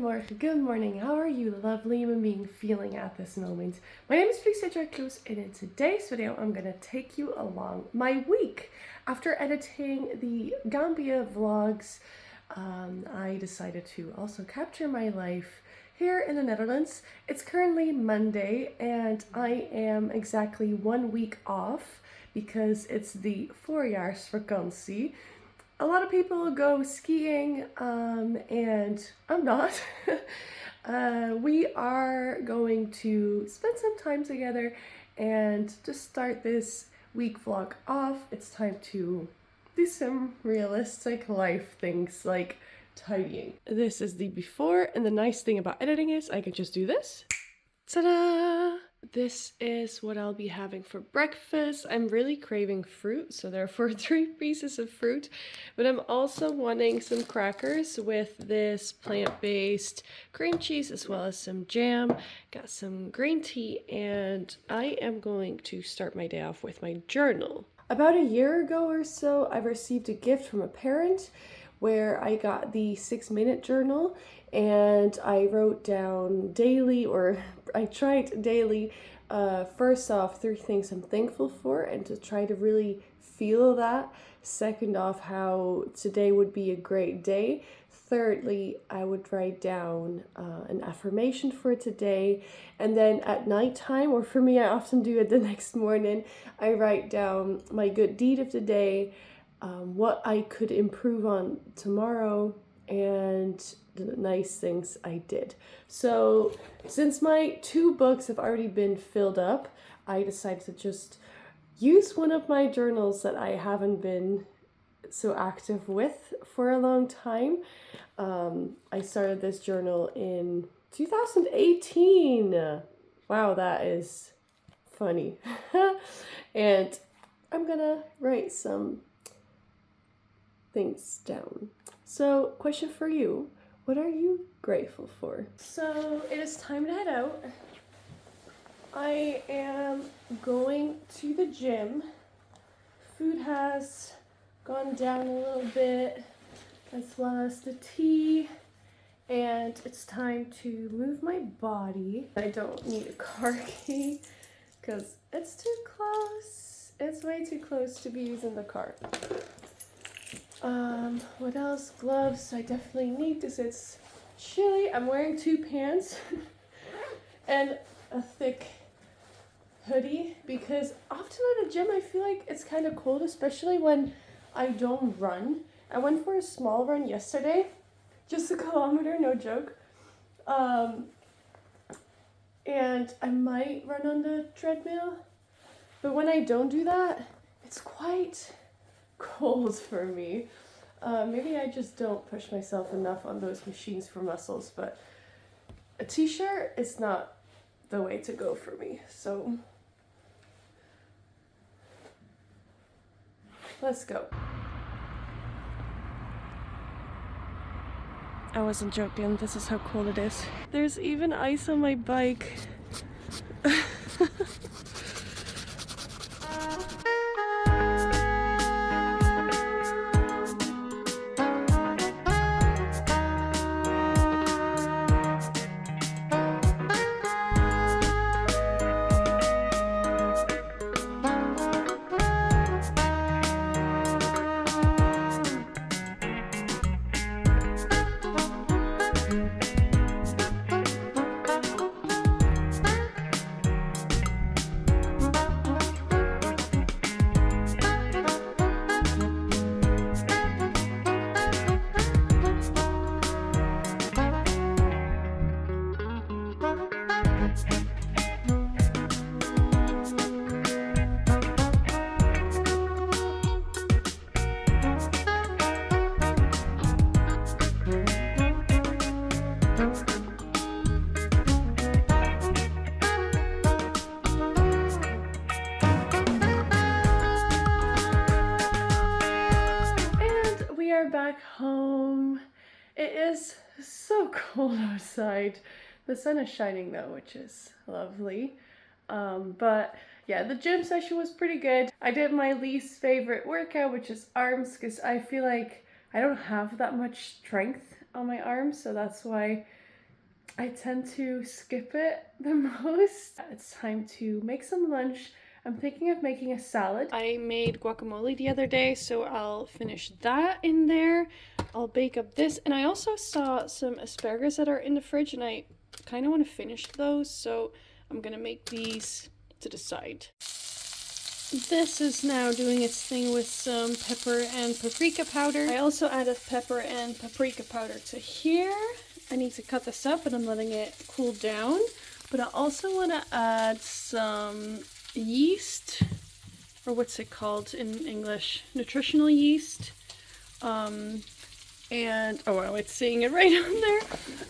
good morning. How are you, lovely human being, feeling at this moment? My name is Phylicia Joy Kloes, and in today's video, I'm going to take you along my week. After editing the Gambia vlogs, I decided to also capture my life here in the Netherlands. It's currently Monday, and I am exactly 1 week off because it's the voorjaarsvakantie. A lot of people go skiing, and I'm not. We are going to spend some time together and just start this week vlog off. It's time to do some realistic life things like tidying. This is the before, and the nice thing about editing is I can just do this. Ta-da! This is what I'll be having for breakfast. I'm really craving fruit, so therefore 3 pieces of fruit. But I'm also wanting some crackers with this plant-based cream cheese as well as some jam. Got some green tea, and I am going to start my day off with my journal. About a year ago or so, I received a gift from a parent where I got the 6-minute journal, and I wrote down daily, or I tried daily, first off, 3 things I'm thankful for, and to try to really feel that. Second off, how today would be a great day. Thirdly, I would write down an affirmation for today. And then at nighttime, or for me, I often do it the next morning, I write down my good deed of the day, what I could improve on tomorrow, and the nice things I did. So since my 2 books have already been filled up, I decided to just use one of my journals that I haven't been so active with for a long time. I started this journal in 2018. Wow, that is funny. And I'm gonna write some things down. So, question for you. What are you grateful for? So, it is time to head out. I am going to the gym. Food has gone down a little bit, as well as the tea. And it's time to move my body. I don't need a car key because it's too close. It's way too close to be using the car. What else? Gloves. I definitely need because it's chilly. I'm wearing 2 pants and a thick hoodie because often at the gym I feel like it's kind of cold, especially when I don't run. I went for a small run yesterday, just 1 kilometer, no joke. And I might run on the treadmill, but when I don't do that, it's quite cold for me. Maybe I just don't push myself enough on those machines for muscles, but a t-shirt is not the way to go for me. So let's go. I wasn't joking. This is how cold it is. There's even ice on my bike. Back home. It is so cold outside. The sun is shining though, which is lovely. But yeah, the gym session was pretty good. I did my least favorite workout, which is arms, because I feel like I don't have that much strength on my arms, so that's why I tend to skip it the most. It's time to make some lunch. I'm thinking of making a salad. I made guacamole the other day, so I'll finish that in there. I'll bake up this, and I also saw some asparagus that are in the fridge, and I kind of want to finish those, so I'm gonna make these to the side. This is now doing its thing with some pepper and paprika powder. I also added pepper and paprika powder to here. I need to cut this up, but I'm letting it cool down. But I also want to add some yeast, or what's it called in English? Nutritional yeast. And, oh wow, it's saying it right on there.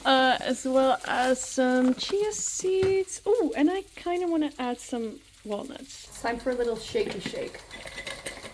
As well as some chia seeds. Oh, and I kind of want to add some walnuts. It's time for a little shakey shake.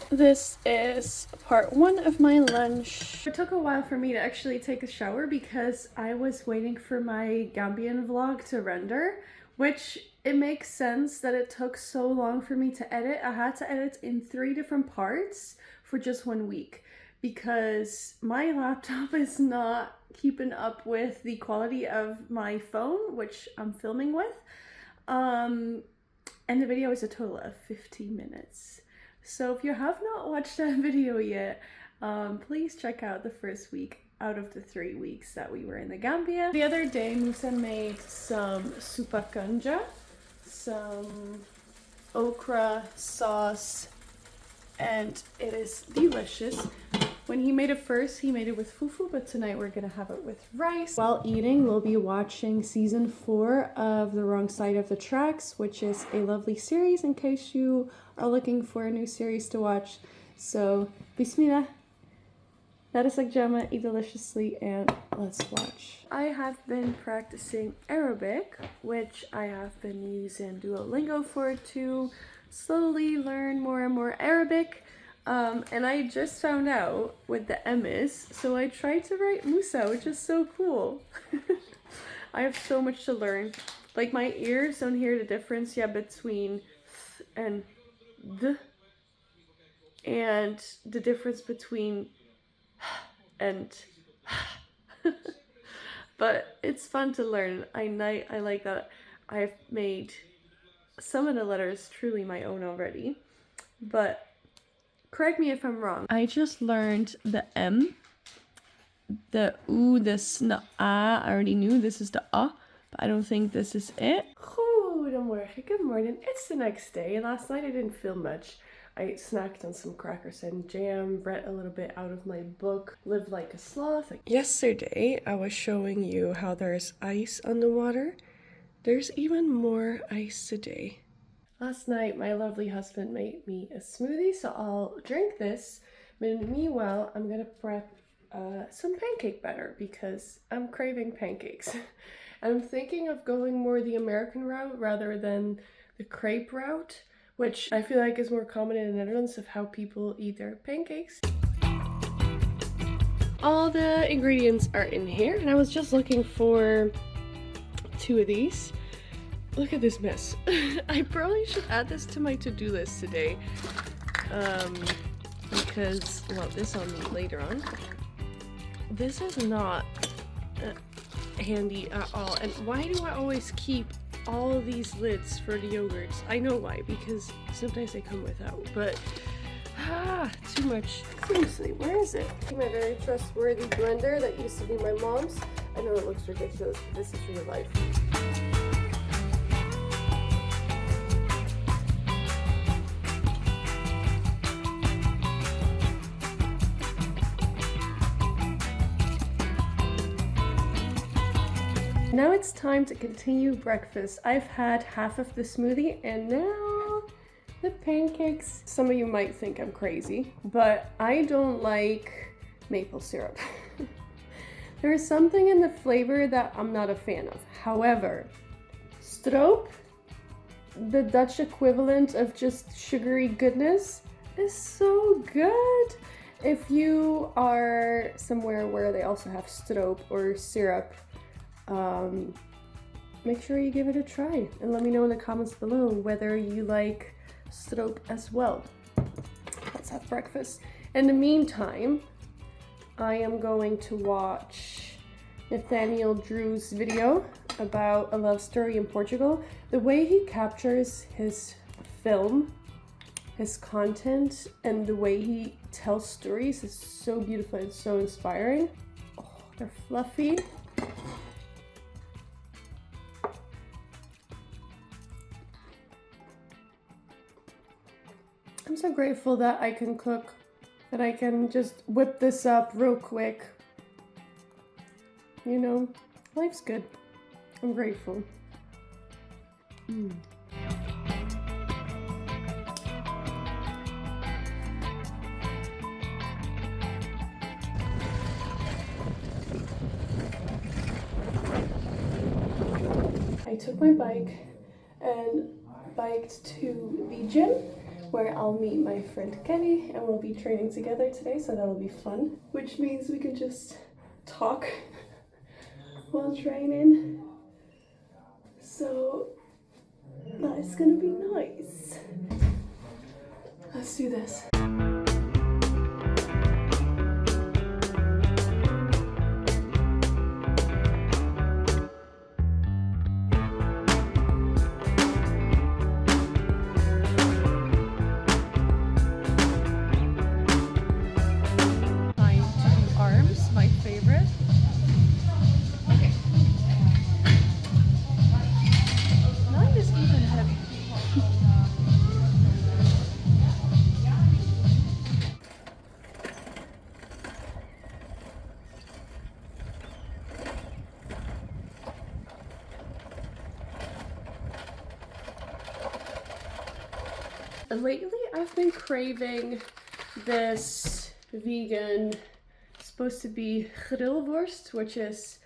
This is part 1 of my lunch. It took a while for me to actually take a shower because I was waiting for my Gambian vlog to render, which it makes sense that it took so long for me to edit. I had to edit in 3 different parts for just 1 week because my laptop is not keeping up with the quality of my phone, which I'm filming with. And the video is a total of 15 minutes. So if you have not watched that video yet, please check out the first week out of the 3 weeks that we were in the Gambia. The other day, Musa made some supakanja, some okra sauce, and it is delicious. When he made it first, he made it with fufu, but tonight we're gonna have it with rice. While eating, we'll be watching season 4 of The Wrong Side of the Tracks, which is a lovely series in case you are looking for a new series to watch. So, bismillah. Let us like Jama, eat deliciously, and let's watch. I have been practicing Arabic, which I have been using Duolingo for to slowly learn more and more Arabic. And I just found out what the M is, so I tried to write Musa, which is so cool. I have so much to learn. Like, my ears don't hear the difference yet between th and d, and the difference between and but it's fun to learn. I like that I've made some of the letters truly my own already, but correct me if I'm wrong. I just learned the M, the U, the S, the A. I already knew this is the A, but I don't think this is it. Goedemorgen, good morning. It's the next day. Last night I didn't film much. I snacked on some crackers and jam, read a little bit out of my book, Live Like a Sloth. Yesterday I was showing you how there's ice on the water. There's even more ice today. Last night, my lovely husband made me a smoothie, so I'll drink this. But meanwhile, I'm gonna prep some pancake batter because I'm craving pancakes. And I'm thinking of going more the American route rather than the crepe route, which I feel like is more common in the Netherlands of how people eat their pancakes. All the ingredients are in here, and I was just looking for 2 of these. Look at this mess. I probably should add this to my to-do list today. Because, well, this I'll need later on. This is not handy at all. And why do I always keep all of these lids for the yogurts? I know why, because sometimes they come without, but too much. Seriously, where is it? My very trustworthy blender that used to be my mom's. I know it looks ridiculous, but this is real life. Now it's time to continue breakfast. I've had half of the smoothie and now the pancakes. Some of you might think I'm crazy, but I don't like maple syrup. There is something in the flavor that I'm not a fan of. However, stroop, the Dutch equivalent of just sugary goodness, is so good. If you are somewhere where they also have stroop or syrup, make sure you give it a try and let me know in the comments below whether you like stroop as well. Let's have breakfast. In the meantime, I am going to watch Nathaniel Drew's video about a love story in Portugal. The way he captures his film, his content, and the way he tells stories is so beautiful and so inspiring. Oh, they're fluffy. I'm so grateful that I can cook, that I can just whip this up real quick. You know, life's good. I'm grateful. I took my bike and biked to the gym where I'll meet my friend Kenny and we'll be training together today, so that'll be fun. Which means we can just talk while training. So that is gonna be nice. Let's do this. My favorite. Okay. Mine is even heavy. Lately, I've been craving this vegan, supposed to be grillworst, which is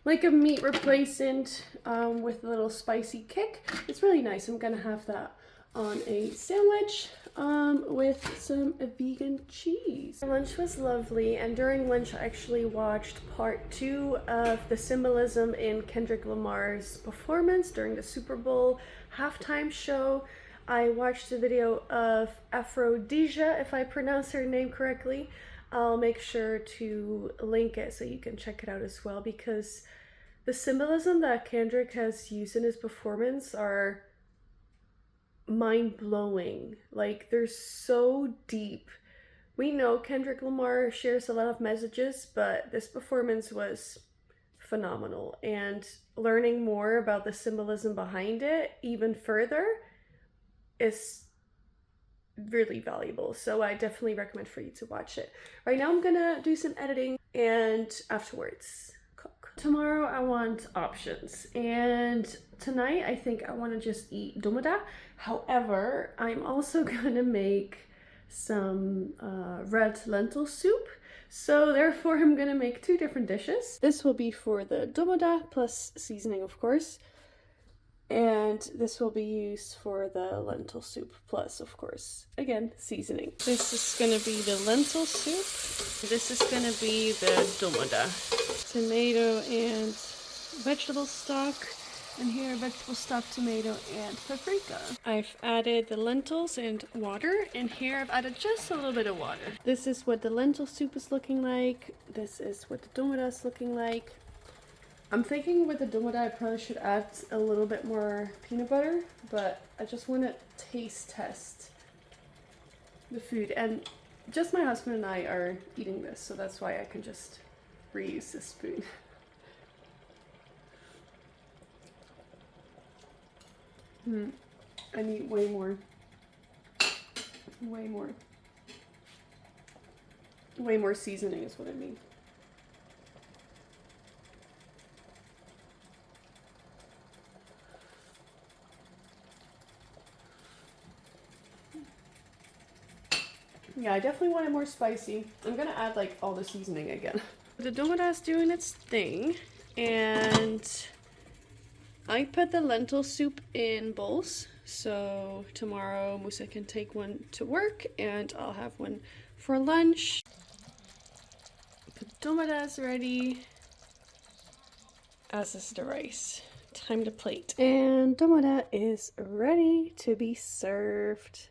like a meat replacement with a little spicy kick. It's really nice. I'm gonna have that on a sandwich with some vegan cheese. Lunch was lovely, and during lunch I actually watched part 2 of the symbolism in Kendrick Lamar's performance during the Super Bowl halftime show. I watched a video of Aphrodisia, if I pronounce her name correctly. I'll make sure to link it so you can check it out as well, because the symbolism that Kendrick has used in his performance are mind-blowing. Like, they're so deep. We know Kendrick Lamar shares a lot of messages, but this performance was phenomenal, and learning more about the symbolism behind it even further is really valuable, so I definitely recommend for you to watch it. Right now I'm gonna do some editing and afterwards cook. Tomorrow I want options, and tonight I think I want to just eat domoda. However, I'm also gonna make some red lentil soup, so therefore I'm gonna make 2 different dishes. This will be for the domoda plus seasoning, of course. And this will be used for the lentil soup, plus, of course, again, seasoning. This is gonna be the lentil soup. This is gonna be the domoda. Tomato and vegetable stock. And here, vegetable stock, tomato, and paprika. I've added the lentils and water. And here I've added just a little bit of water. This is what the lentil soup is looking like. This is what the domoda is looking like. I'm thinking with the domoda I probably should add a little bit more peanut butter, but I just want to taste test the food. And just my husband and I are eating this, so that's why I can just reuse this spoon. I need way more. Way more. Way more seasoning is what I mean. Yeah, I definitely want it more spicy. I'm gonna add like all the seasoning again. The domoda is doing its thing, and I put the lentil soup in bowls, so tomorrow Musa can take one to work and I'll have one for lunch. The domoda is ready, as is the rice. Time to plate. And domoda is ready to be served.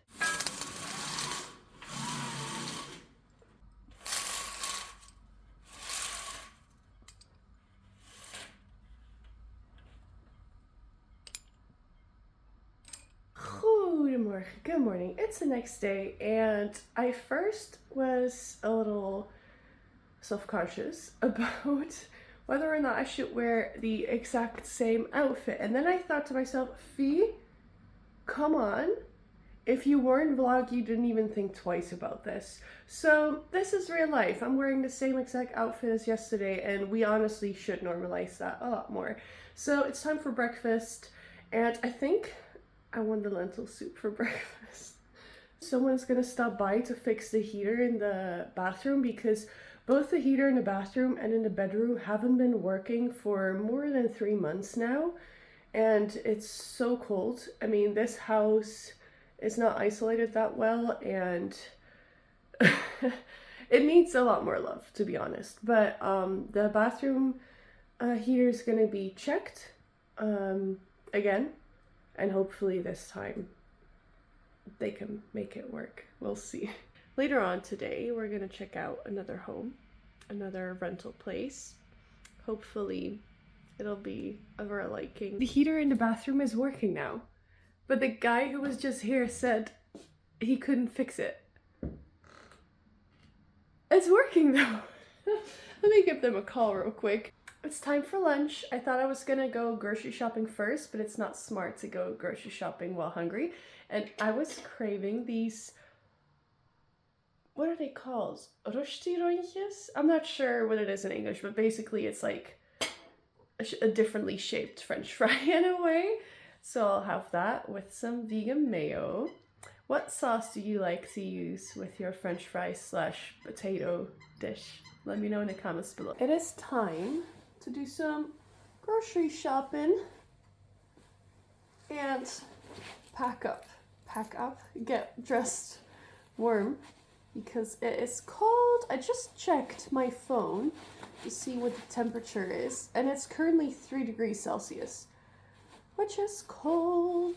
Goedemorgen, good morning. It's the next day, and I first was a little self-conscious about whether or not I should wear the exact same outfit. And then I thought to myself, Fee, come on. If you weren't vlog, you didn't even think twice about this. So this is real life. I'm wearing the same exact outfit as yesterday, and we honestly should normalize that a lot more. So it's time for breakfast, and I think I want the lentil soup for breakfast. Someone's gonna stop by to fix the heater in the bathroom because both the heater in the bathroom and in the bedroom haven't been working for more than 3 months now, and it's so cold. I mean, this house is not isolated that well, and it needs a lot more love, to be honest. But the bathroom heater is gonna be checked again, and hopefully this time they can make it work. We'll see. Later on today, we're gonna check out another home, another rental place. Hopefully it'll be of our liking. The heater in the bathroom is working now, but the guy who was just here said he couldn't fix it. It's working though. Let me give them a call real quick. It's time for lunch. I thought I was gonna go grocery shopping first, but it's not smart to go grocery shopping while hungry. And I was craving these, what are they called? Röstirontjes? I'm not sure what it is in English, but basically it's like a differently shaped French fry in a way. So I'll have that with some vegan mayo. What sauce do you like to use with your French fries slash potato dish? Let me know in the comments below. It is time to do some grocery shopping and pack up, get dressed warm because it is cold. I just checked my phone to see what the temperature is, and it's currently 3 degrees Celsius, which is cold.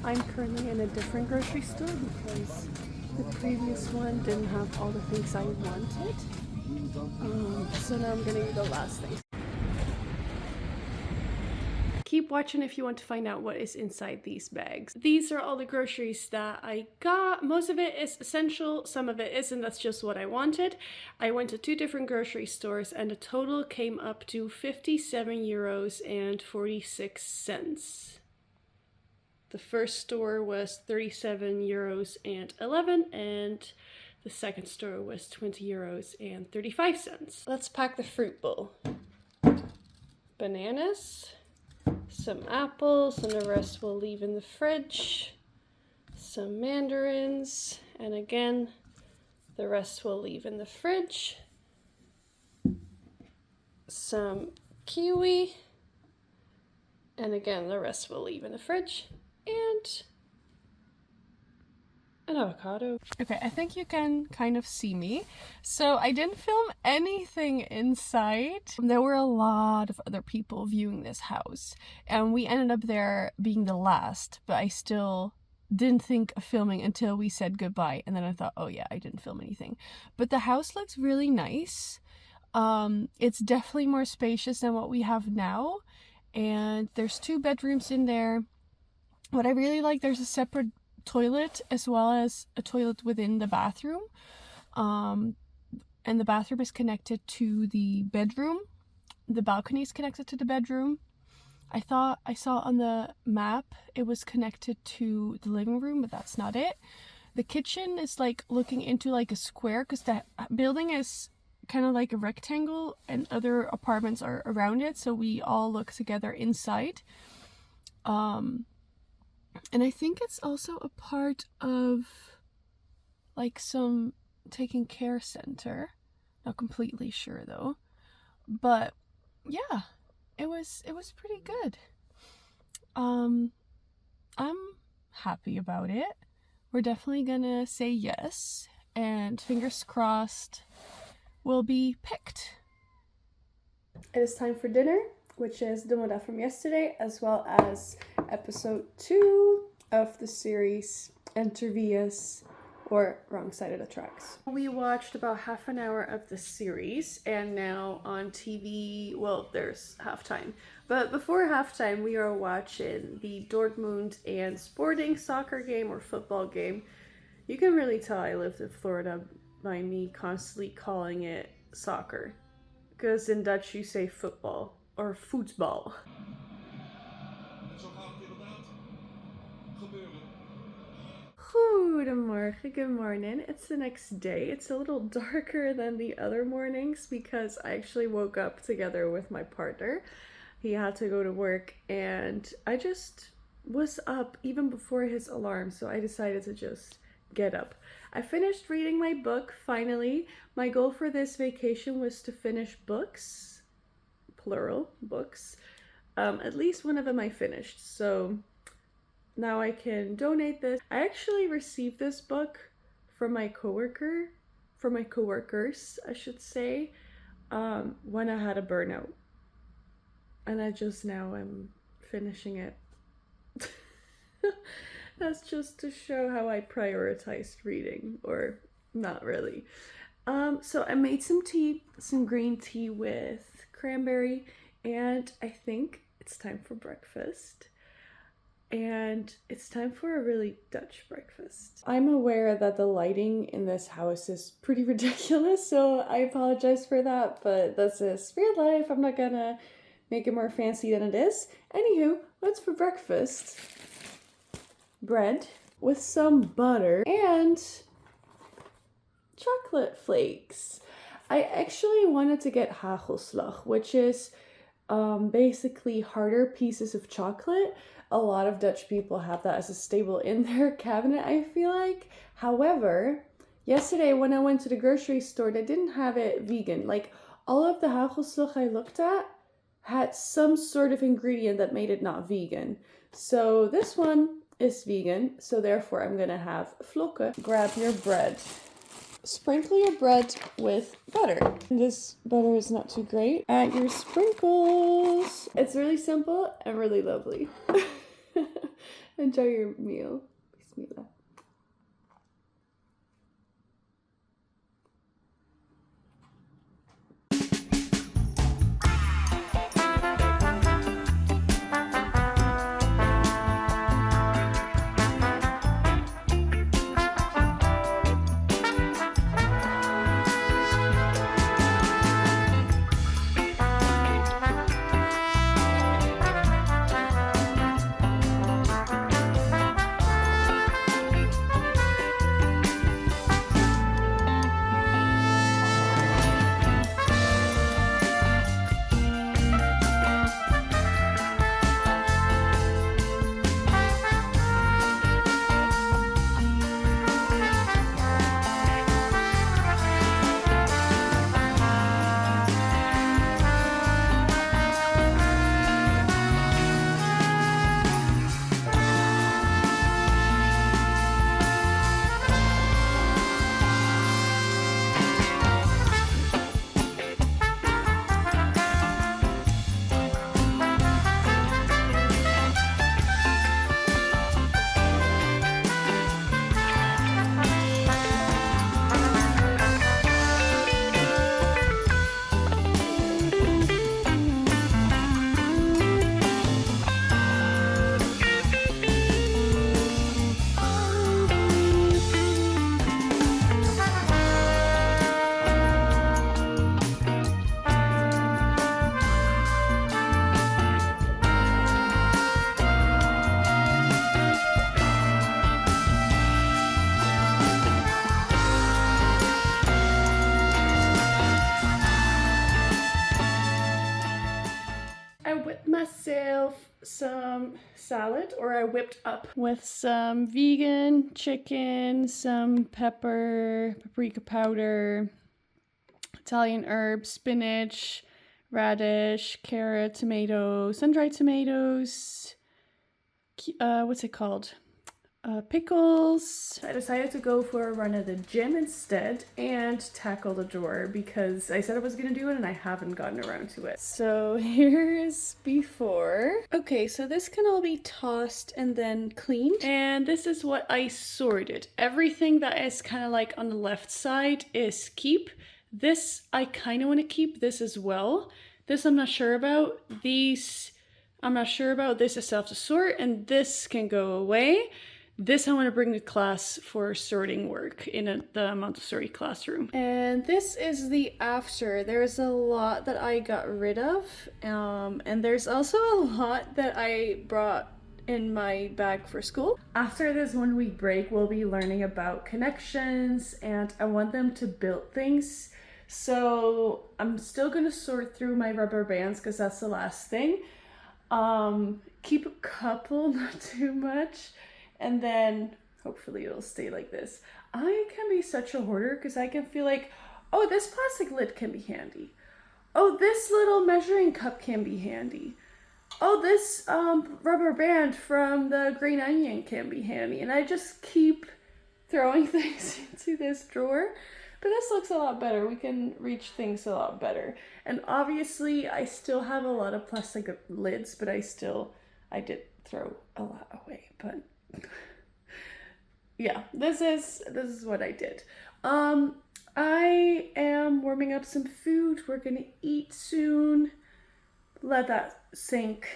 I'm currently in a different grocery store because the previous one didn't have all the things I wanted. So now I'm getting the last thing. Keep watching if you want to find out what is inside these bags. These are all the groceries that I got. Most of it is essential, some of it isn't. That's just what I wanted. I went to 2 different grocery stores and the total came up to 57 euros and 46 cents. The first store was 37 euros and 11, and the second store was 20 euros and 35 cents. Let's pack the fruit bowl. Bananas, some apples, and the rest we'll leave in the fridge. Some mandarins, and again, the rest we'll leave in the fridge. Some kiwi, and again, the rest we'll leave in the fridge. And an avocado. Okay, I think you can kind of see me. So I didn't film anything inside. There were a lot of other people viewing this house, and we ended up there being the last, but I still didn't think of filming until we said goodbye, and then I thought, oh yeah, I didn't film anything. But the house looks really nice. It's definitely more spacious than what we have now, and there's 2 bedrooms in there. What I really like, there's a separate toilet as well as a toilet within the bathroom. And the bathroom is connected to the bedroom. The balcony is connected to the bedroom. I thought I saw on the map it was connected to the living room, but that's not it. The kitchen is like looking into like a square because that building is kind of like a rectangle and other apartments are around it, so we all look together inside. And I think it's also a part of like some taking care center. Not completely sure though. But yeah, it was pretty good. I'm happy about it. We're definitely gonna say yes, and fingers crossed we'll be picked. It is time for dinner, which is the model from yesterday, as well as episode 2 of the series Interviews, or Wrong Side of the Tracks. We watched about half an hour of the series, and now on TV, well, there's halftime. But before halftime, we are watching the Dortmund and Sporting soccer game or football game. You can really tell I lived in Florida by me constantly calling it soccer. Because in Dutch you say football or voetbal. Goedemorgen, good morning. It's the next day. It's a little darker than the other mornings because I actually woke up together with my partner. He had to go to work and I just was up even before his alarm, so I decided to just get up. I finished reading my book, finally. My goal for this vacation was to finish books, plural, books. At least one of them I finished, so now I can donate this. I actually received this book from my coworkers, I should say, when I had a burnout. And I just now am finishing it. That's just to show how I prioritized reading, or not really. So I made some tea, some green tea with cranberry, and I think it's time for breakfast. And it's time for a really Dutch breakfast. I'm aware that the lighting in this house is pretty ridiculous, so I apologize for that, but this is real life. I'm not gonna make it more fancy than it is. Anywho, what's for breakfast? Bread with some butter and chocolate flakes. I actually wanted to get hagelslag, which is basically harder pieces of chocolate. A lot of Dutch people have that as a staple in their cabinet, I feel like. However, yesterday when I went to the grocery store, they didn't have it vegan. Like, all of the hagelslag I looked at had some sort of ingredient that made it not vegan. So this one is vegan, so therefore I'm gonna have vlokken. Grab your bread. Sprinkle your bread with butter. This butter is not too great. Add your sprinkles. It's really simple and really lovely. Enjoy your meal. Bismillah. Myself some salad, or I whipped up with some vegan chicken, some pepper, paprika powder, Italian herbs, spinach, radish, carrot, tomato, sun-dried tomatoes, what's it called? Pickles. I decided to go for a run at the gym instead and tackle the drawer because I said I was gonna do it and I haven't gotten around to it. So here's before. Okay, so this can all be tossed and then cleaned. And this is what I sorted. Everything that is kind of like on the left side is keep. This I kind of want to keep. This as well. This I'm not sure about. These I'm not sure about. This is self to sort and this can go away. This I want to bring to class for sorting work in the Montessori classroom. And this is the after. There's a lot that I got rid of. And there's also a lot that I brought in my bag for school. After this 1 week break, we'll be learning about connections and I want them to build things. So I'm still going to sort through my rubber bands because that's the last thing. Keep a couple, not too much. And then hopefully it'll stay like this. I can be such a hoarder because I can feel like, oh, this plastic lid can be handy. Oh, this little measuring cup can be handy. Oh, this rubber band from the green onion can be handy. And I just keep throwing things into this drawer. But this looks a lot better. We can reach things a lot better. And obviously I still have a lot of plastic lids, but I did throw a lot away. But yeah, this is what I did. I am warming up some food. We're gonna eat soon. Let that sink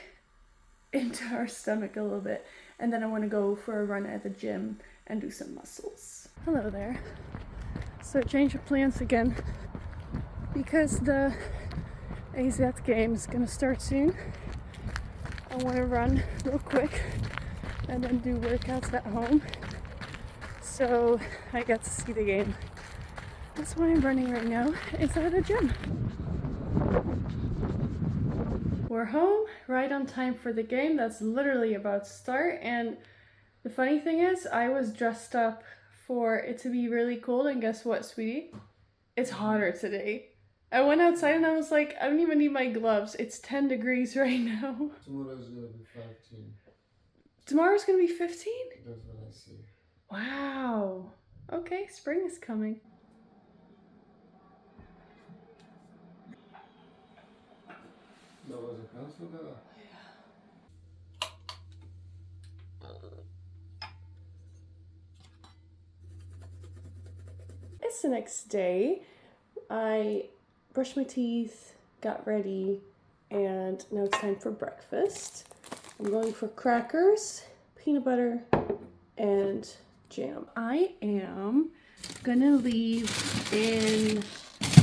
into our stomach a little bit. And then I want to go for a run at the gym and do some muscles. Hello there. So change of plans again because the AZ game is gonna start soon. I want to run real quick and then do workouts at home, so I get to see the game. That's why I'm running right now inside the gym. We're home right on time for the game. That's literally about to start. And the funny thing is, I was dressed up for it to be really cold, and guess what, sweetie? It's hotter today. I went outside and I was like, I don't even need my gloves. It's 10 degrees right now. Tomorrow's gonna be 15. Tomorrow's gonna be 15? That's what I see. Wow. Okay, spring is coming. That was a cancel that? It's the next day. I brushed my teeth, got ready, and now it's time for breakfast. I'm going for crackers, peanut butter, and jam. I am gonna leave in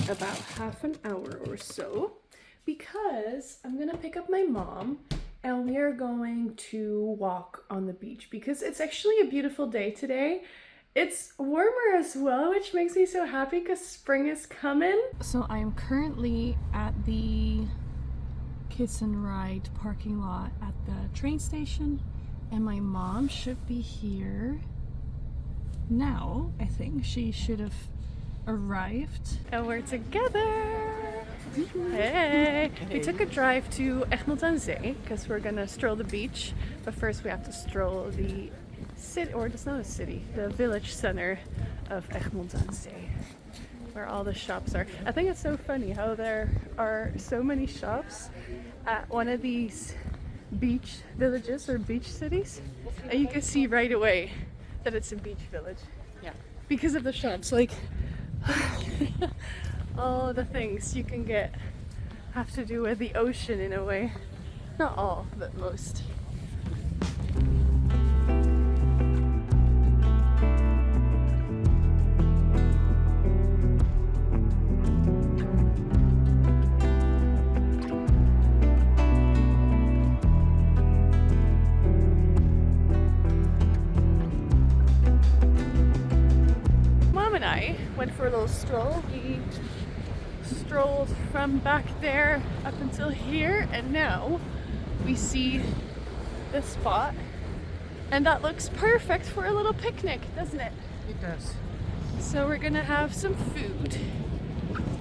about half an hour or so because I'm gonna pick up my mom and we are going to walk on the beach because it's actually a beautiful day today. It's warmer as well, which makes me so happy because spring is coming. So I am currently at the Kiss and Ride parking lot at the train station, and my mom should be here now. I think she should have arrived. And we're together! Hey! We took a drive to Egmond aan Zee because we're gonna stroll the beach, but first we have to stroll the city, or it's not a city, the village center of Egmond aan Zee, where all the shops are. I think it's so funny how there are so many shops at one of these beach villages or beach cities, and you can see right away that it's a beach village. Yeah. Because of the shops, like all the things you can get have to do with the ocean in a way. Not all, but most. Went for a little stroll. We strolled from back there up until here, and now we see this spot, and that looks perfect for a little picnic, doesn't it? It does. So we're gonna have some food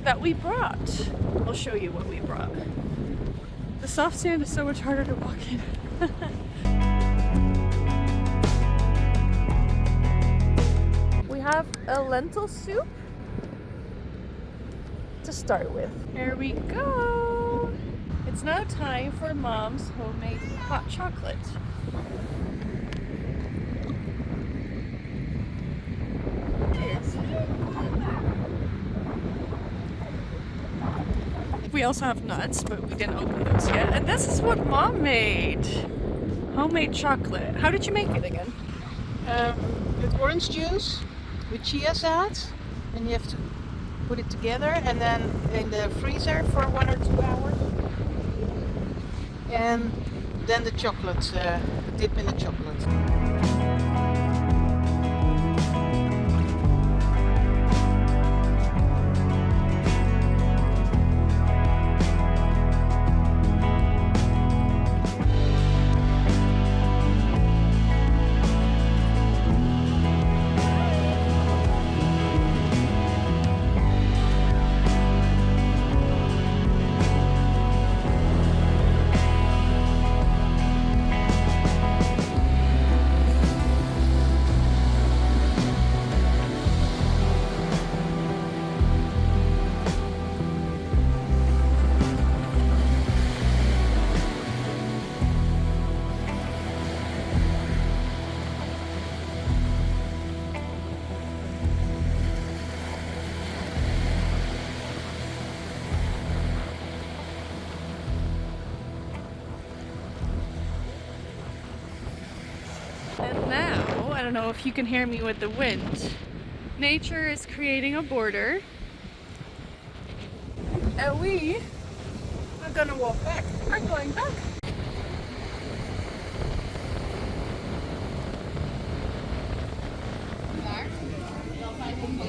that we brought. I'll show you what we brought. The soft sand is so much harder to walk in. We have a lentil soup to start with. Here we go. It's now time for Mom's homemade hot chocolate. We also have nuts, but we didn't open those yet. And this is what Mom made. Homemade chocolate. How did you make it again? With orange juice, with chia seeds, and you have to put it together and then in the freezer for 1 or 2 hours. And then the chocolate, dip in the chocolate. And now, I don't know if you can hear me with the wind, nature is creating a border. And we We're gonna walk back. are going back.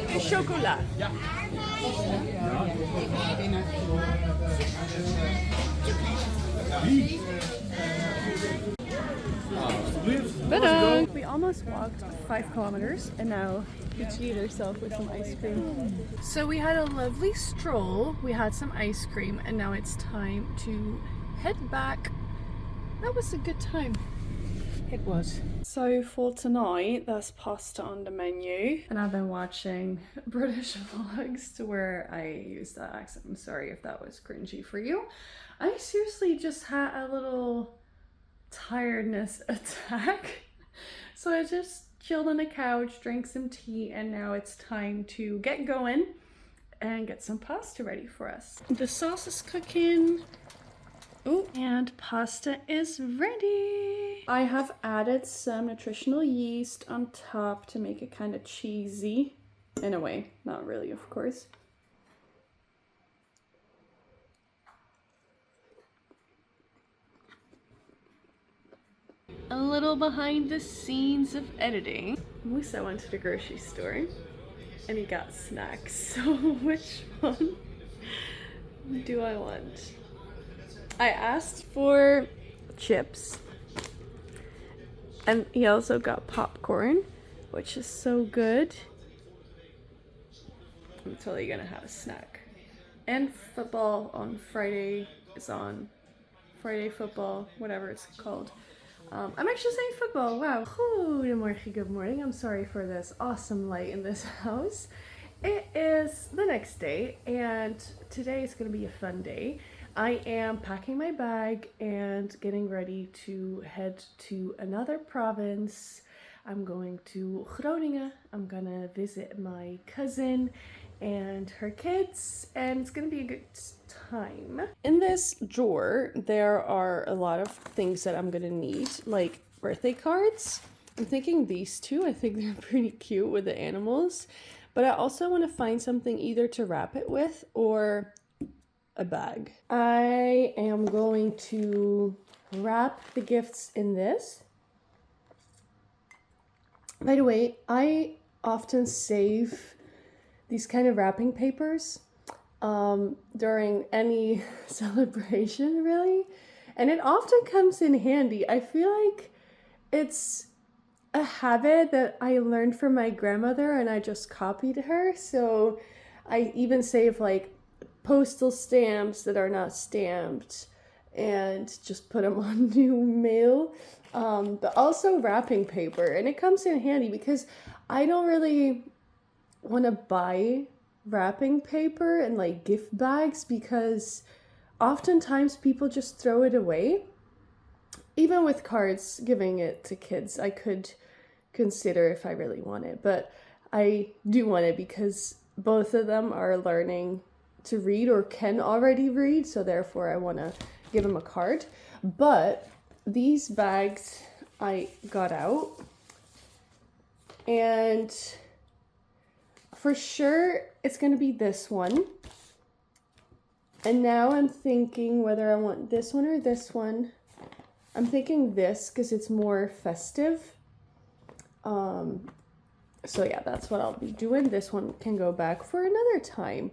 Et chocolat. Ta-da! We almost walked 5 kilometers and now we treated ourselves with some ice cream. So we had a lovely stroll, we had some ice cream, and now it's time to head back. That was a good time. It was. So for tonight, there's pasta on the menu. And I've been watching British vlogs to where I use that accent. I'm sorry if that was cringy for you. I seriously just had a little tiredness attack. So I just chilled on the couch, drank some tea, and now it's time to get going and get some pasta ready for us. The sauce is cooking. Oh, and pasta is ready. I have added some nutritional yeast on top to make it kind of cheesy. In a way, not really, of course. A little behind the scenes of editing. Musa went to the grocery store and he got snacks. So which one do I want? I asked for chips and he also got popcorn, which is so good. I'm totally gonna have a snack. And football on Friday is on. Friday football, whatever it's called. I'm actually saying football, wow. Goedemorgen, good morning. I'm sorry for this awesome light in this house. It is the next day and today is gonna be a fun day. I am packing my bag and getting ready to head to another province. I'm going to Groningen. I'm gonna visit my cousin and her kids, and it's gonna be a good time. In this drawer, there are a lot of things that I'm gonna need, like birthday cards. I'm thinking these two. I think they're pretty cute with the animals, but I also want to find something either to wrap it with or a bag. I am going to wrap the gifts in this. By the way, I often save these kind of wrapping papers during any celebration, really, and it often comes in handy. I feel like it's a habit that I learned from my grandmother and I just copied her. So I even save like postal stamps that are not stamped and just put them on new mail. But also wrapping paper, and it comes in handy because I don't really want to buy wrapping paper and like gift bags because oftentimes people just throw it away. Even with cards, giving it to kids, I could consider if I really want it, but I do want it because both of them are learning to read or can already read, so therefore I want to give them a card. But these bags I got out, and for sure it's going to be this one. And now I'm thinking whether I want this one or this one. I'm thinking this because it's more festive. So yeah, that's what I'll be doing. This one can go back for another time.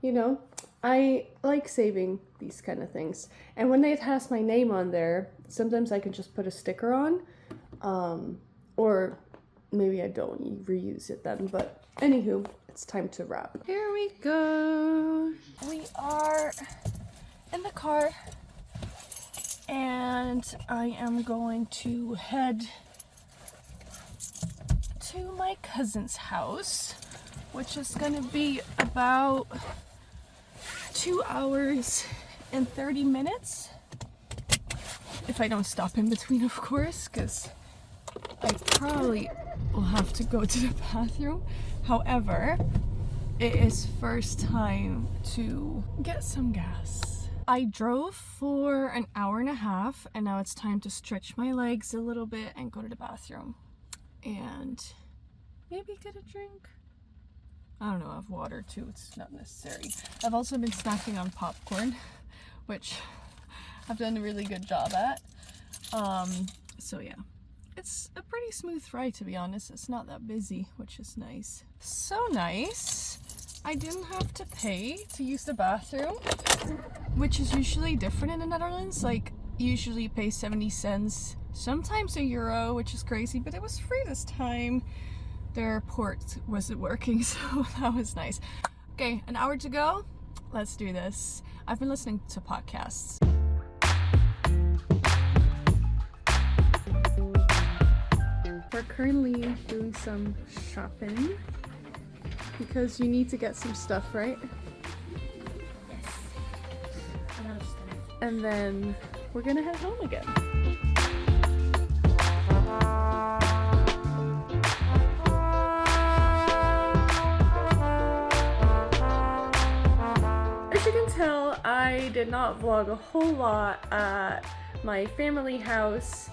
You know, I like saving these kind of things. And when it has my name on there, sometimes I can just put a sticker on. Or maybe I don't reuse it then. But anywho, it's time to wrap. Here we go. We are in the car and I am going to head to my cousin's house, which is going to be about 2 hours and 30 minutes. If I don't stop in between, of course, because I probably will have to go to the bathroom. However, it is first time to get some gas. I drove for an hour and a half and now it's time to stretch my legs a little bit and go to the bathroom and maybe get a drink. I don't know, I have water too, it's not necessary. I've also been snacking on popcorn, which I've done a really good job at. So yeah, it's a pretty smooth ride, to be honest. It's not that busy, which is nice. So nice. I didn't have to pay to use the bathroom, which is usually different in the Netherlands. Like, usually you pay 70 cents, sometimes €1, which is crazy, but it was free this time. Their port wasn't working, so that was nice. Okay, an hour to go. Let's do this. I've been listening to podcasts. We're currently doing some shopping because you need to get some stuff, right? Yes. A lot of stuff. And then we're gonna head home again. As you can tell, I did not vlog a whole lot at my family house.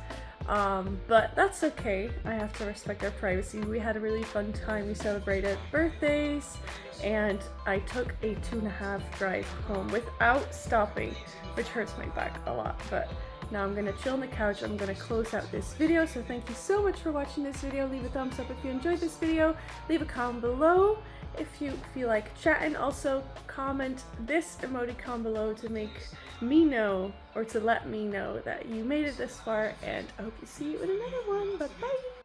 But that's okay. I have to respect their privacy. We had a really fun time. We celebrated birthdays and I took a 2.5 drive home without stopping, which hurts my back a lot. But now I'm gonna chill on the couch. I'm gonna close out this video. So thank you so much for watching this video. Leave a thumbs up if you enjoyed this video. Leave a comment below if you feel like chatting. Also comment this emoticon below to make me know, or to let me know that you made it this far, and I hope to see you in another one. Bye bye.